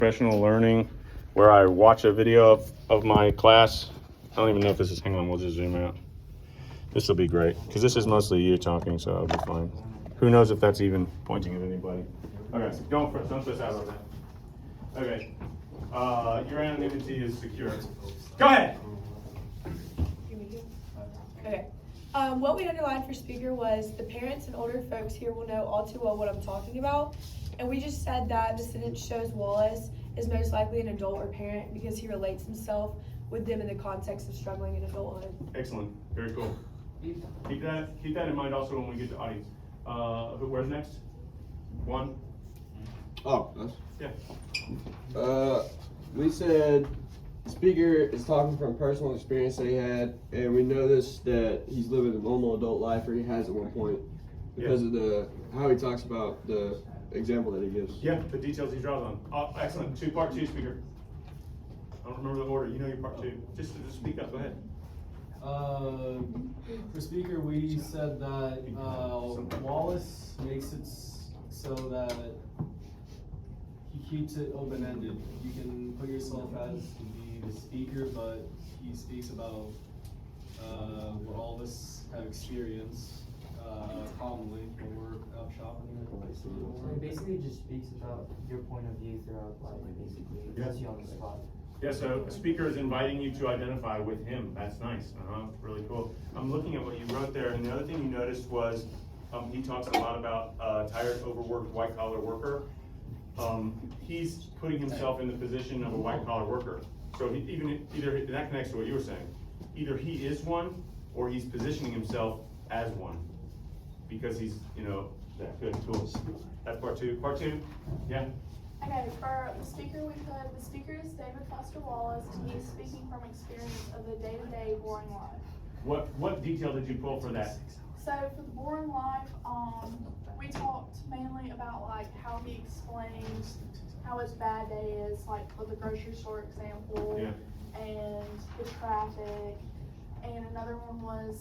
professional learning where I watch a video of my class. I don't even know if this is, hang on, we'll just zoom out. This will be great, because this is mostly you talking, so I'll be fine. Who knows if that's even pointing at anybody. Okay, so don't stress out about that. Okay, your anonymity is secure. Go ahead. Okay. What we underlined for speaker was the parents and older folks here will know all too well what I'm talking about. And we just said that the sentence shows Wallace is most likely an adult or parent because he relates himself with them in the context of struggling in adulthood. Excellent, very cool. Keep that in mind also when we get to audience. Where's next? One? Oh, us? Yeah. We said speaker is talking from personal experience that he had, and we noticed that he's living a normal adult life, or he has at one point, because of how he talks about the example that he gives. Yeah, the details he draws on. Oh, excellent. Part two, speaker. I don't remember the order. You know your part two. Just speak up. Go ahead. For speaker, we said that Wallace makes it so that he keeps it open-ended. You can put yourself as to be the speaker, but he speaks about what all of us have experienced commonly when we're out shopping. So it basically just speaks about your point of view throughout life, basically. It puts you on the spot. Yeah, so a speaker is inviting you to identify with him. That's nice. Really cool. I'm looking at what you wrote there, and the other thing you noticed was he talks a lot about tired, overworked, white-collar worker. He's putting himself in the position of a white-collar worker. So either that connects to what you were saying. Either he is one, or he's positioning himself as one, because he's, that good. Cool. That's part two. Part two. Yeah. Okay, for the speaker, we put the speaker is David Foster Wallace. He's speaking from experience of the day-to-day boring life. What detail did you pull for that? So for the boring life, we talked mainly about like how he explains how his bad day is, like for the grocery store example, and the traffic. And another one was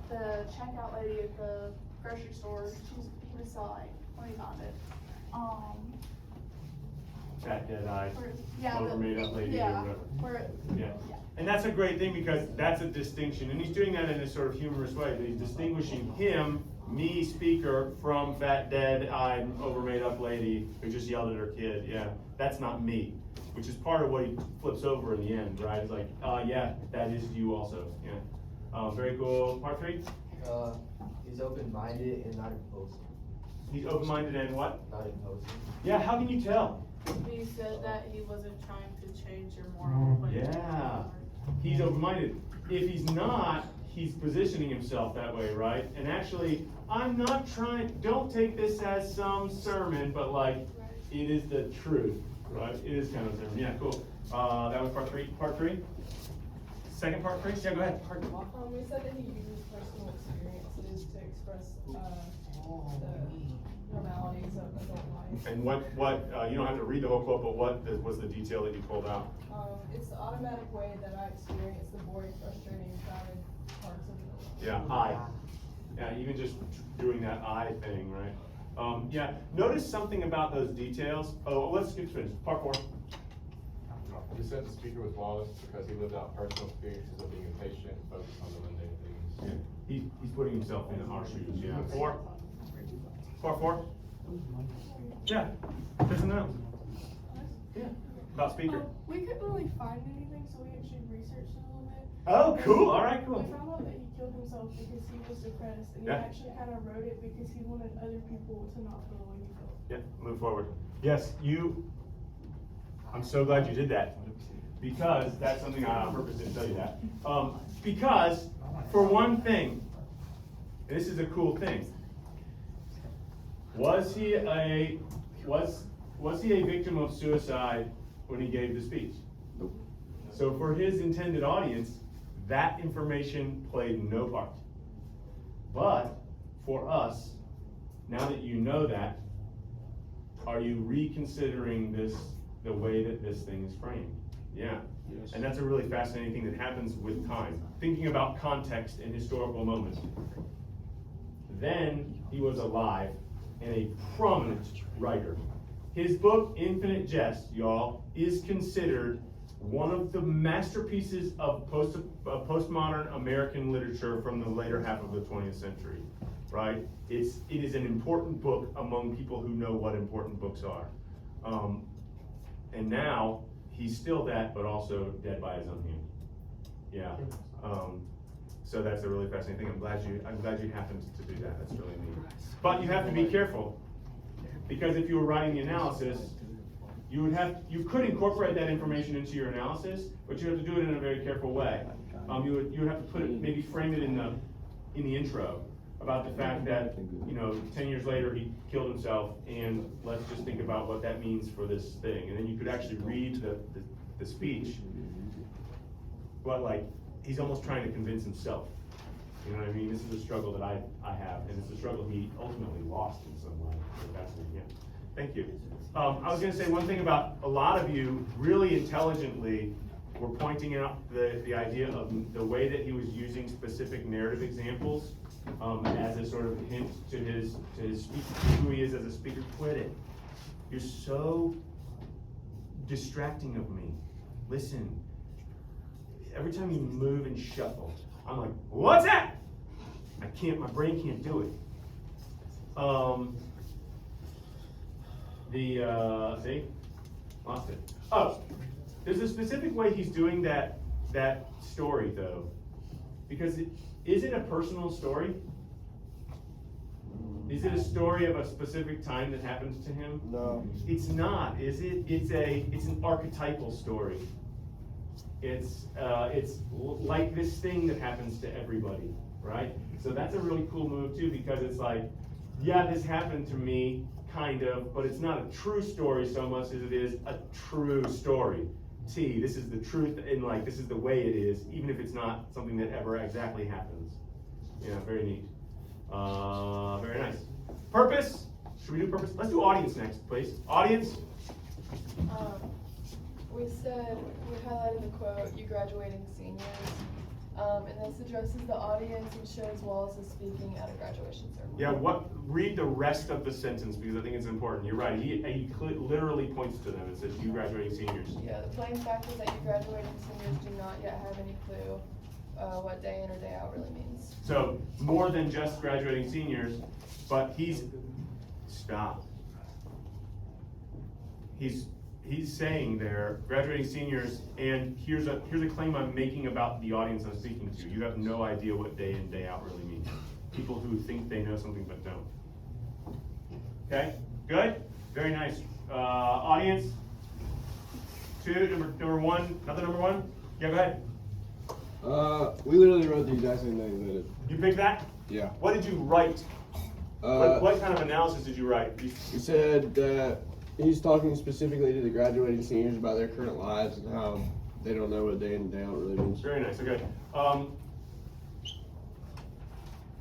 the checkout lady at the grocery store. He was like, let me find it. Fat dead-eyed, Yeah, over-made up lady or whatever. Yeah. And that's a great thing, because that's a distinction. And he's doing that in a sort of humorous way, but he's distinguishing him, me, speaker, from fat dead-eyed, over-made up lady who just yelled at her kid. Yeah, that's not me, which is part of what he flips over in the end, right? It's like, yeah, that is you also. Yeah. Very cool. Part three? He's open-minded and not imposing. He's open-minded and what? Not imposing. Yeah, how can you tell? He said that he wasn't trying to change your moral point. Yeah, he's open-minded. If he's not, he's positioning himself that way, right? And actually, I'm not trying, don't take this as some sermon, but like, it is the truth, right? It is kind of a sermon. Yeah, cool. That was part three. Part three? Second part, three? Yeah, go ahead. We said that he uses personal experiences to express the normalities of adult life. And what you don't have to read the whole quote, but what was the detail that you pulled out? It's the automatic way that I experience the boring, frustrating, crowded parts of the Yeah, Yeah, even just doing that I thing, right? Yeah, notice something about those details. Oh, let's skip finish. Part four. You said the speaker was Wallace because he lived out personal experiences of being impatient and focused on the mundane things. Yeah, he's putting himself in our shoes. Yeah. Four. Part four. Yeah. There's something else. Yeah. About speaker. We couldn't really find anything, so we actually researched it a little bit. Oh, cool. All right, cool. We found out that he killed himself because he was depressed, and he actually kind of wrote it because he wanted other people to not feel the way he felt. Yeah, move forward. Yes, I'm so glad you did that, because that's something I on purpose didn't tell you that. Because, for one thing, and this is a cool thing, was he a victim of suicide when he gave the speech? Nope. So for his intended audience, that information played no part. But for us, now that you know that, are you reconsidering the way that this thing is framed? Yeah. Yes. And that's a really fascinating thing that happens with time. Thinking about context and historical moments. Then he was alive and a prominent writer. His book, Infinite Jest, y'all, is considered one of the masterpieces of postmodern American literature from the later half of the 20th century, right? It is an important book among people who know what important books are. And now, he's still that, but also dead by his own hand. Yeah. So that's a really fascinating thing. I'm glad you happened to do that. That's really neat. But you have to be careful, because if you were writing the analysis, you could incorporate that information into your analysis, but you have to do it in a very careful way. You would have to put it, maybe frame it in the intro about the fact that 10 years later he killed himself, and let's just think about what that means for this thing, and then you could actually read the speech, but like he's almost trying to convince himself. You know what I mean? This is a struggle that I have, and it's a struggle he ultimately lost in some way. So fascinating. Yeah. Thank you. I was going to say one thing about a lot of you really intelligently were pointing out the idea of the way that he was using specific narrative examples as a sort of hint to his speech, who he is as a speaker. Quit it. You're so distracting of me. Listen. Every time you move and shuffle, I'm like, what's that? My brain can't do it. See? Lost it. Oh, there's a specific way he's doing that story though. Because is it a personal story? Is it a story of a specific time that happens to him? No. It's not, is it? It's an archetypal story. It's like this thing that happens to everybody, right? So that's a really cool move too, because it's like, yeah, this happened to me, kind of, but it's not a true story so much as it is a true story. This is the truth, and like this is the way it is, even if it's not something that ever exactly happens. Yeah, very neat. Very nice. Purpose. Should we do purpose? Let's do audience next, please. Audience. We highlighted the quote, "You graduating seniors," and this addresses the audience and shows Wallace is speaking at a graduation ceremony. Yeah, read the rest of the sentence, because I think it's important. You're right, he literally points to them and says, "You graduating seniors." Yeah, the plain fact is that you graduating seniors do not yet have any clue what day in or day out really means. So, more than just graduating seniors, but stop. He's saying there, graduating seniors, and here's a claim I'm making about the audience I'm speaking to. You have no idea what day in, day out really means. People who think they know something but don't. Okay, good, very nice. Audience, number one, another number one? Yeah, go ahead. We literally wrote the exact same thing that it. You picked that? Yeah. What did you write? What kind of analysis did you write? He said that he's talking specifically to the graduating seniors about their current lives and how they don't know what day in and day out really means. Very nice, okay.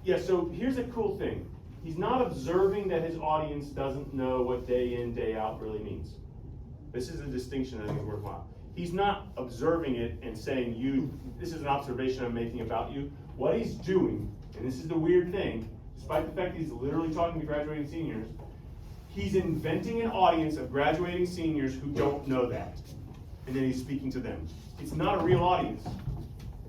Yeah, so here's a cool thing. He's not observing that his audience doesn't know what day in, day out really means. This is a distinction I think is worthwhile. He's not observing it and saying, this is an observation I'm making about you. What he's doing, and this is the weird thing, despite the fact that he's literally talking to graduating seniors, he's inventing an audience of graduating seniors who don't know that. And then he's speaking to them. It's not a real audience.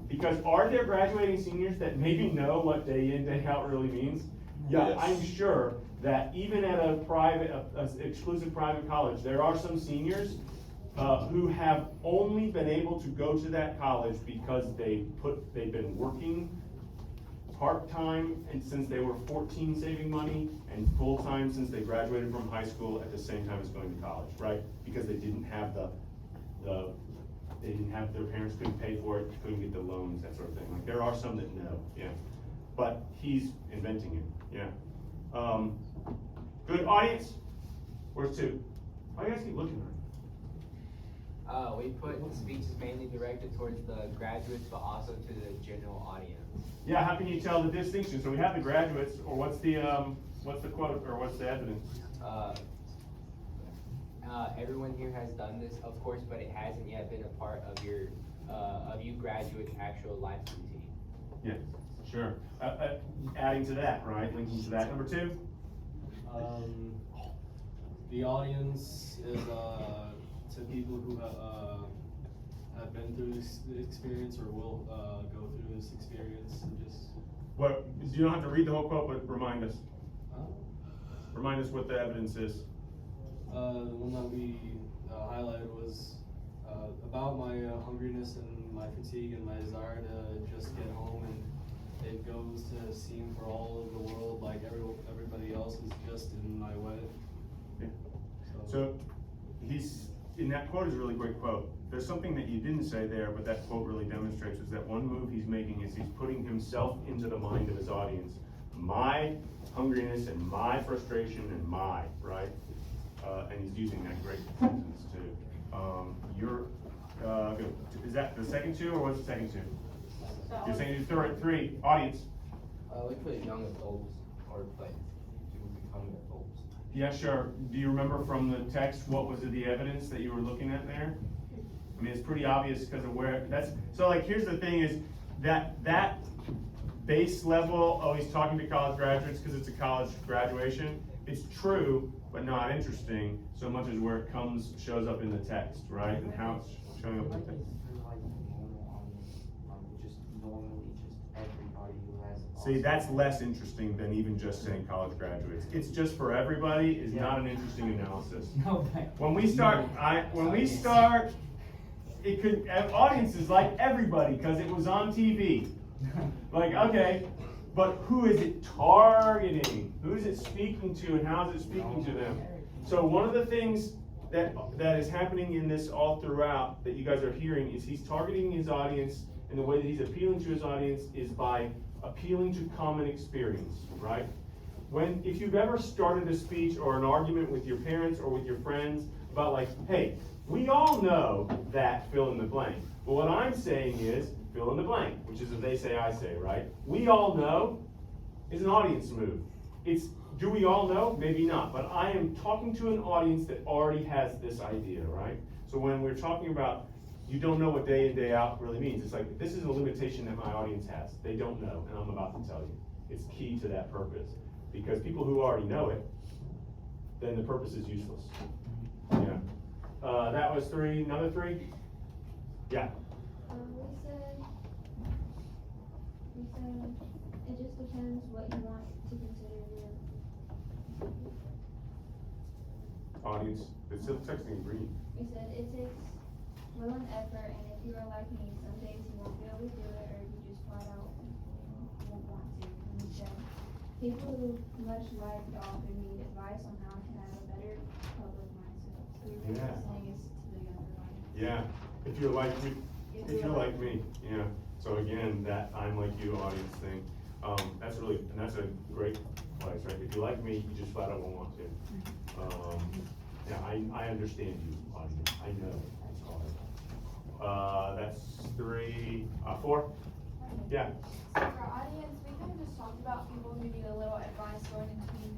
Because are there graduating seniors that maybe know what day in, day out really means? Yeah, yes. I'm sure that even at a exclusive private college, there are some seniors who have only been able to go to that college because they've been working part-time and since they were 14 saving money, and full-time since they graduated from high school at the same time as going to college, right? Because they didn't have their parents couldn't pay for it, couldn't get the loans, that sort of thing. Like there are some that know, yeah. But he's inventing it, yeah. Good audience? Where's two? Why do you guys keep looking at me? We put the speeches mainly directed towards the graduates, but also to the general audience. Yeah, how can you tell the distinction? So we have the graduates, or what's the quote, or what's the evidence? Everyone here has done this, of course, but it hasn't yet been a part of your of you graduates' actual life routine. Yeah, sure. Adding to that, right? Linking to that. Number two. the audience is to people who have been through this experience or will go through this experience, and just What, you don't have to read the whole quote, but remind us. uh, Remind us what the evidence is. the one that we highlighted was about my hungriness and my fatigue and my desire to just get home, and it goes to seem for all of the world like everybody else is just in my way. Yeah. So he's, in that quote is a really great quote. There's something that you didn't say there, but that quote really demonstrates is that one move he's making is he's putting himself into the mind of his audience. My hungriness and my frustration and my, right? And he's using that great sentence too. Good. Is that the second two, or what's the second two? You're saying you throw it three, audience. We put young adults or like people becoming adults. Yeah, sure. Do you remember from the text, what was the evidence that you were looking at there? I mean, it's pretty obvious because of where, so like, here's the thing is that base level, oh, he's talking to college graduates because it's a college graduation. It's true, but not interesting so much as where it shows up in the text, right? And how it's showing up in the text. Just normally just everybody who has. See, that's less interesting than even just saying college graduates. It's just for everybody is not an interesting analysis. No, but. When we start, it could, audiences like everybody, because it was on TV. Like, okay, but who is it targeting? Who is it speaking to, and how is it speaking to them? So one of the things that is happening in this all throughout that you guys are hearing is he's targeting his audience, and the way that he's appealing to his audience is by appealing to common experience, right? If you've ever started a speech or an argument with your parents or with your friends about like, hey, we all know that fill in the blank. But what I'm saying is fill in the blank, which is a they say, I say, right? We all know is an audience move. It's, do we all know? Maybe not. But I am talking to an audience that already has this idea, right? So when we're talking about you don't know what day in, day out really means, it's like, this is a limitation that my audience has. They don't know, and I'm about to tell you. It's key to that purpose. Because people who already know it, then the purpose is useless. Yeah. That was three. Another three? Yeah. We said it just depends what you want to consider your Audience. It's still texting green. We said it takes will and effort, and if you are like me, some days you won't be able to do it, or you just flat out won't want to. And we said people who much like to often need advice on how to have a better public mindset. So we were saying is to the younger audience. Yeah. If you're like me. If you're like me. Yeah. So again, that I'm like you audience thing. That's a great place, right? If you're like me, you just flat out won't want to. Yeah, I understand you, audience. I know it's hard. That's three, four. Yeah. So for our audience, we kind of just talked about people who need a little advice going into the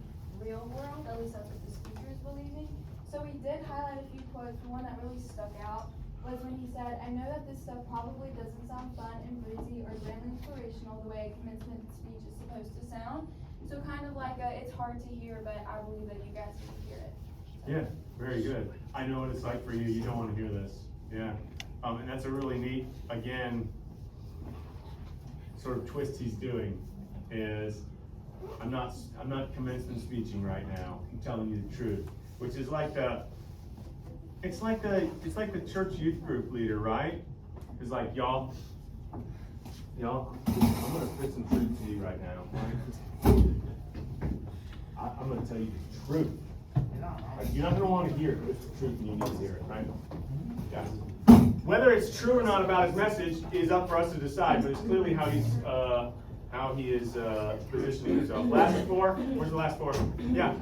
real world. At least that's what the speaker is believing. So we did highlight a few quotes. The one that really stuck out was when he said, I know that this stuff probably doesn't sound fun and breezy or grand inspirational the way a commencement speech is supposed to sound. So kind of like it's hard to hear, but I believe that you guys need to hear it. So. Yeah, very good. I know what it's like for you. You don't want to hear this. Yeah. And that's a really neat, again, sort of twist he's doing is I'm not commencement speeching right now. I'm telling you the truth, which is like it's like the church youth group leader, right? It's like, y'all, I'm gonna spit some truth to you right now. Right? I'm gonna tell you the truth. Like, you're not gonna want to hear it, but it's the truth and you need to hear it, right? Yeah. Whether it's true or not about his message is up for us to decide, but it's clearly how he is positioning himself. Last four? Where's the last four? Yeah.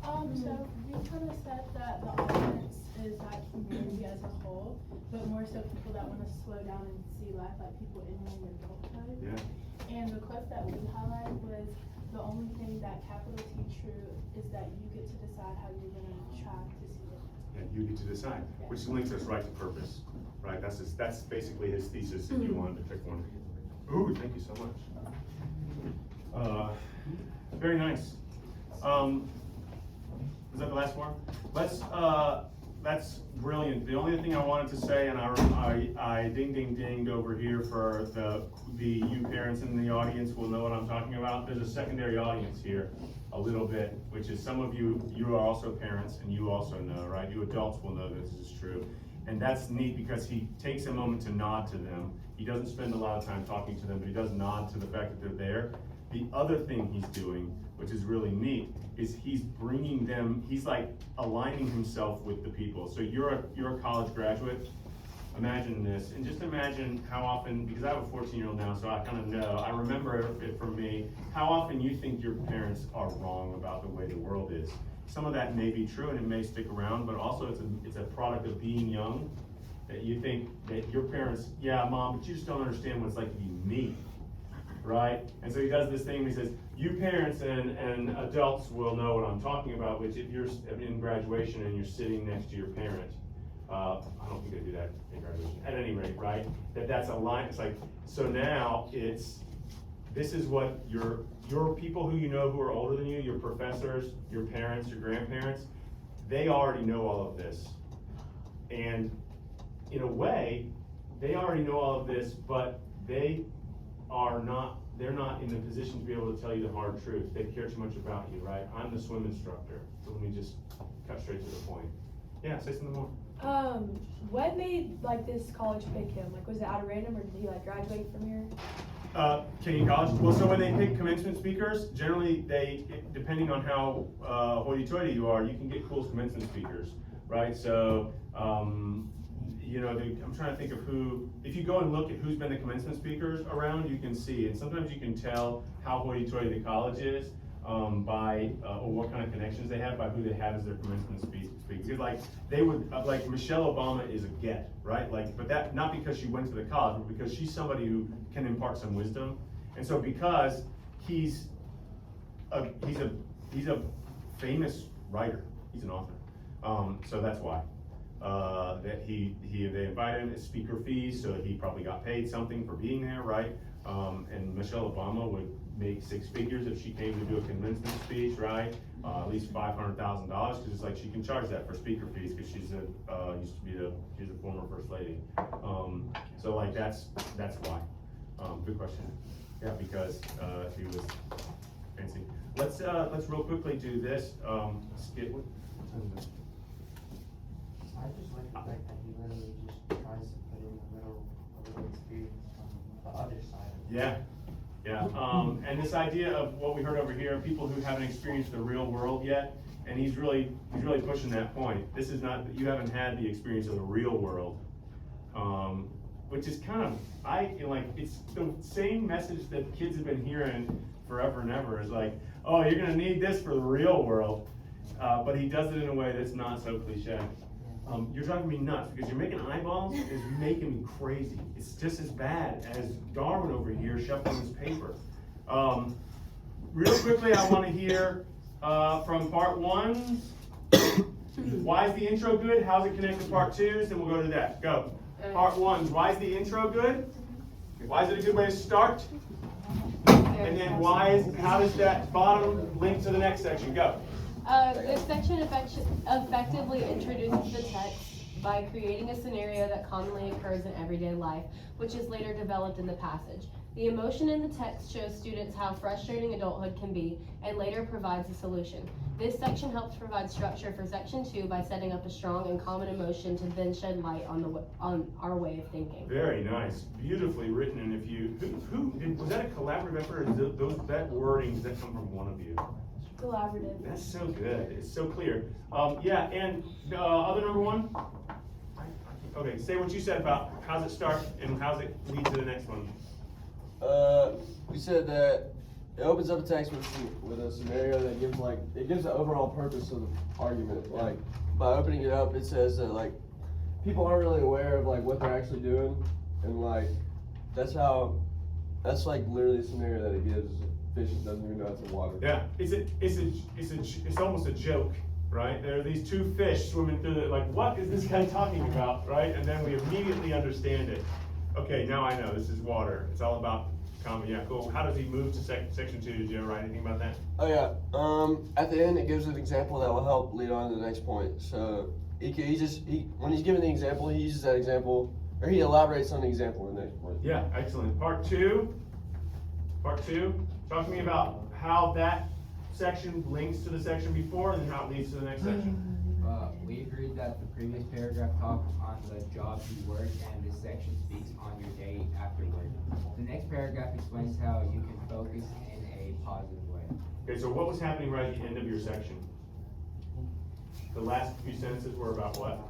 So we kind of said that the audience is like humanity as a whole, but more so people that want to slow down and see life like people entering adulthood. Yeah. And the quote that we highlighted was the only thing that capital T true is that you get to decide how you're going to try to see it. Yeah, you get to decide, which links us right to purpose, right? That's basically his thesis if you wanted to pick one. Ooh, thank you so much. Very nice. Was that the last one? That's brilliant. The only thing I wanted to say, and I dinged over here for the you parents in the audience will know what I'm talking about. There's a secondary audience here, a little bit, which is some of you are also parents, and you also know, right? You adults will know this is true. And that's neat because he takes a moment to nod to them. He doesn't spend a lot of time talking to them, but he does nod to the fact that they're there. The other thing he's doing, which is really neat, is he's bringing them, he's like aligning himself with the people. So you're a college graduate, imagine this, and just imagine how often, because I have a 14-year-old now, so I kind of know, I remember it from me, how often you think your parents are wrong about the way the world is. Some of that may be true and it may stick around, but also it's a product of being young, that you think that your parents, yeah, Mom, but you just don't understand what it's like to be me. Right? And so he does this thing, he says, you parents and adults will know what I'm talking about, which if you're in graduation and you're sitting next to your parent, I don't think I do that in graduation, at any rate, right? That's a line, it's like, so now this is what your people who you know who are older than you, your professors, your parents, your grandparents, they already know all of this. And in a way, they already know all of this, but they're not in the position to be able to tell you the hard truth. They care too much about you, right? I'm the swim instructor, so let me just cut straight to the point. Yeah, say something more. What made like this college pick him? Like, was it out of random, or did he like graduate from here? Kenyon College. Well, so when they pick commencement speakers, generally depending on how hoity-toity you are, you can get cool commencement speakers, right? So, you know, I'm trying to think of who, if you go and look at who's been the commencement speakers around, you can see, and sometimes you can tell how hoity-toity the college is by, or what kind of connections they have by who they have as their commencement speakers. Because like, they would, like Michelle Obama is a get, right? Like, but that, not because she went to the college, but because she's somebody who can impart some wisdom. And so because he's a famous writer, he's an author. So that's why. That they invited him at speaker fees, so he probably got paid something for being there, right? And Michelle Obama would make 6 figures if she came to do a commencement speech, right? At least $500,000, because it's like she can charge that for speaker fees, because she's she's a former first lady. So like that's why. Good question. Yeah, because he was fancy. Let's real quickly do this. Skip. I just like the fact that he literally just tries to put in a little experience from the other side. Yeah, yeah. And this idea of what we heard over here, people who haven't experienced the real world yet, and he's really pushing that point. This is not, you haven't had the experience of the real world, which is kind of, it's the same message that kids have been hearing forever and ever. Is like, oh, you're gonna need this for the real world, but he does it in a way that's not so cliche. You're driving me nuts because you're making eyeballs is making me crazy. It's just as bad as Darwin over here shuffling his paper. Real quickly, I want to hear from part 1. Why is the intro good? How's it connect to part 2s? Then we'll go to that. Go. Part 1. Why is the intro good? Why is it a good way to start? And then how does that bottom link to the next section? Go. This section effectively introduces the text by creating a scenario that commonly occurs in everyday life, which is later developed in the passage. The emotion in the text shows students how frustrating adulthood can be, and later provides a solution. This section helps provide structure for section 2 by setting up a strong and common emotion to then shed light on our way of thinking. Very nice, beautifully written. And if you, was that a collaborative effort, or that wording, does that come from one of you? Collaborative. That's so good. It's so clear. Yeah, and other number 1? Okay, say what you said about how's it start and how's it lead to the next one. We said that it opens up a text with a scenario that gives the overall purpose of the argument. Like, by opening it up, it says that like people aren't really aware of like what they're actually doing, and like that's like literally the scenario that it gives. Fish doesn't even know it's in water. Yeah, it's almost a joke, right? There are these 2 fish swimming through like, what is this guy talking about, right? And then we immediately understand it. Okay, now I know this is water. It's all about comma, yeah, cool. How does he move to section 2? Did you ever write anything about that? Oh yeah. At the end, it gives an example that will help lead on to the next point. So when he's given the example, he uses that example, or he elaborates on the example in the next point. Yeah, excellent. Part two. Talk to me about how that section links to the section before and how it leads to the next section. We agreed that the previous paragraph talked on the job you work, and this section speaks on your day after work. The next paragraph explains how you can focus in a positive way. Okay, so what was happening right at the end of your section? The last few sentences were about what?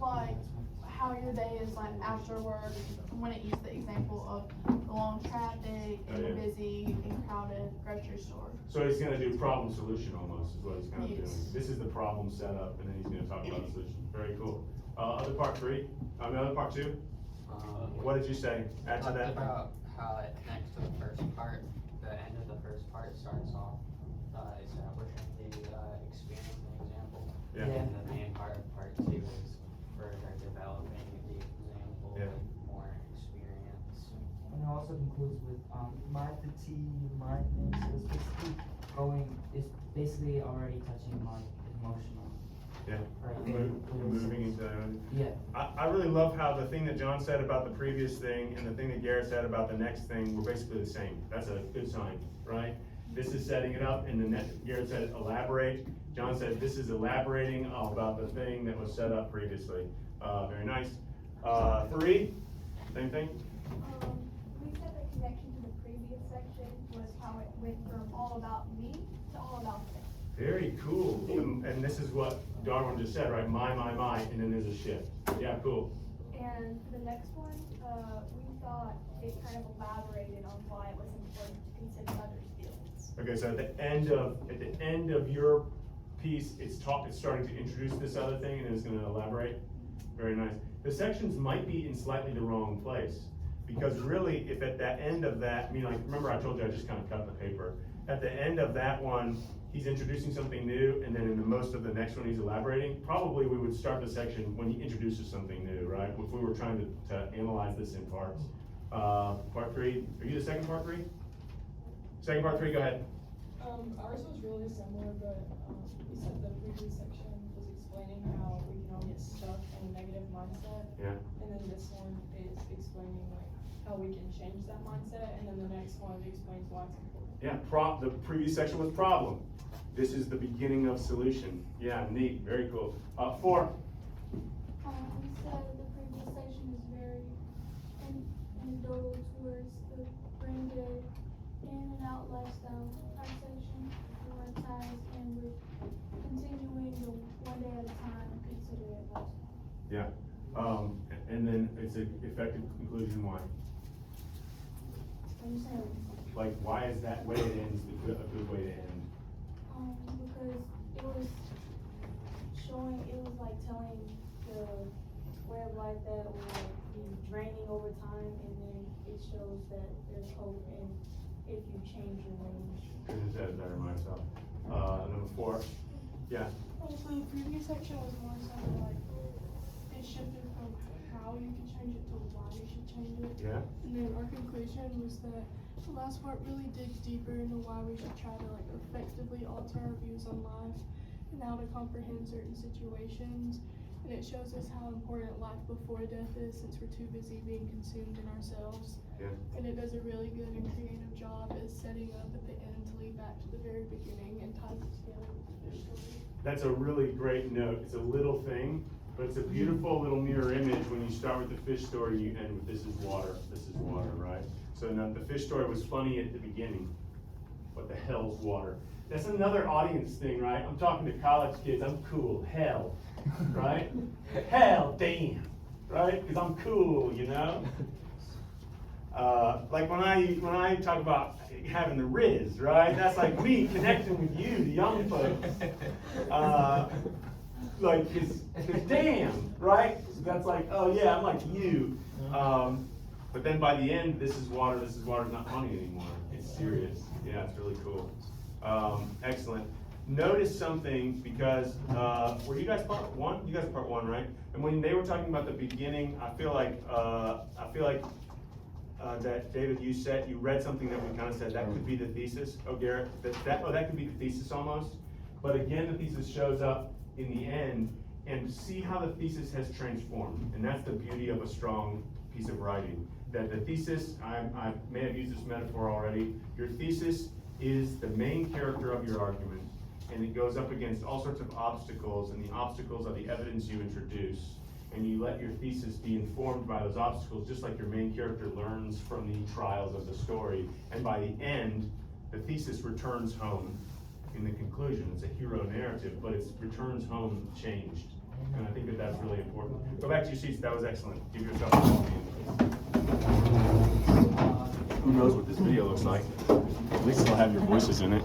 Like how your day is like after work, when it used the example of the long traffic and the busy and crowded grocery store. So he's gonna do problem solution almost, is what he's kind of Yes. doing. This is the problem set up, and then he's gonna talk about the solution. Very cool. Other part 3, other part 2? What did you say? Add to that. About how it connects to the first part. The end of the first part starts off establishing the experience and example. Yeah. And the main part of part 2 is further developing the example Yeah. with more experience. And it also concludes with my fatigue, my thing. So it's basically already touching on emotional. Yeah. Right. Moving into that. Yeah. I really love how the thing that John said about the previous thing and the thing that Garrett said about the next thing were basically the same. That's a good sign, right? This is setting it up, and Garrett said elaborate. John said this is elaborating about the thing that was set up previously. Very nice. 3, same thing. We said the connection to the previous section was how it went from all about me to all about them. Very cool. And this is what Darwin just said, right? My, and then there's a shift. Yeah, cool. And for the next one, we thought it kind of elaborated on why it was important to consider others' feelings. Okay, so at the end of your piece, it's starting to introduce this other thing, and then it's going to elaborate. Very nice. The sections might be in slightly the wrong place, because really, if at the end of that, remember I told you I just kind of cut the paper. At the end of that one, he's introducing something new, and then in the most of the next one, he's elaborating. Probably we would start the section when he introduces something new, right? If we were trying to analyze this in parts. Part 3, are you the second part 3? Second part 3, go ahead. Ours was really similar, but we said the previous section was explaining how we can all get stuck in a negative mindset. Yeah. And then this one is explaining like how we can change that mindset, and then the next one explains why it's important. Yeah, the previous section was problem. This is the beginning of solution. Yeah, neat, very cool. 4. We said the previous section is very anecdotal towards the branded in and out lifestyle. Our section prioritized and with continuing the one day at a time, consider it lifestyle. Yeah. And then it's an effective conclusion. Why? I'm saying, Like, why is that way it ends a good way to end? because it was showing, it was like telling the way of life that will be draining over time, and then it shows that there's hope and if you change your ways. Couldn't have said it better myself. Number 4. Yeah. Also, the previous section was more so like, it shifted from how you can change it to why you should change it. Yeah. And then our conclusion was that the last part really digs deeper into why we should try to like effectively alter our views on life and how to comprehend certain situations. And it shows us how important life before death is, since we're too busy being consumed in ourselves. Yeah. And it does a really good and creative job at setting up at the end to lead back to the very beginning and ties it together with the fish story. That's a really great note. It's a little thing, but it's a beautiful little mirror image. When you start with the fish story, you end with this is water, right? So now the fish story was funny at the beginning. What the hell's water? That's another audience thing, right? I'm talking to college kids. I'm cool. Hell, right? Hell, damn, right? Because I'm cool, you know? Like when I talk about having the Riz, right? That's like me connecting with you, the young folks. Like, cause damn, right? That's like, oh yeah, I'm like you. But then by the end, this is water's not funny anymore. It's serious. Yeah, it's really cool. Excellent. Notice something, because were you guys part 1? You guys are part 1, right? And when they were talking about the beginning, I feel like that David, you read something that we kind of said, that could be the thesis. Oh, Garrett, that could be the thesis almost. But again, the thesis shows up in the end, and see how the thesis has transformed. And that's the beauty of a strong piece of writing. That the thesis, I may have used this metaphor already, your thesis is the main character of your argument, and it goes up against all sorts of obstacles, and the obstacles are the evidence you introduce. And you let your thesis be informed by those obstacles, just like your main character learns from the trials of the story. And by the end, the thesis returns home in the conclusion. It's a hero narrative, but it returns home changed. And I think that that's really important. Go back to your seats. That was excellent. Give yourself a hand. Who knows what this video looks like? At least it'll have your voices in it.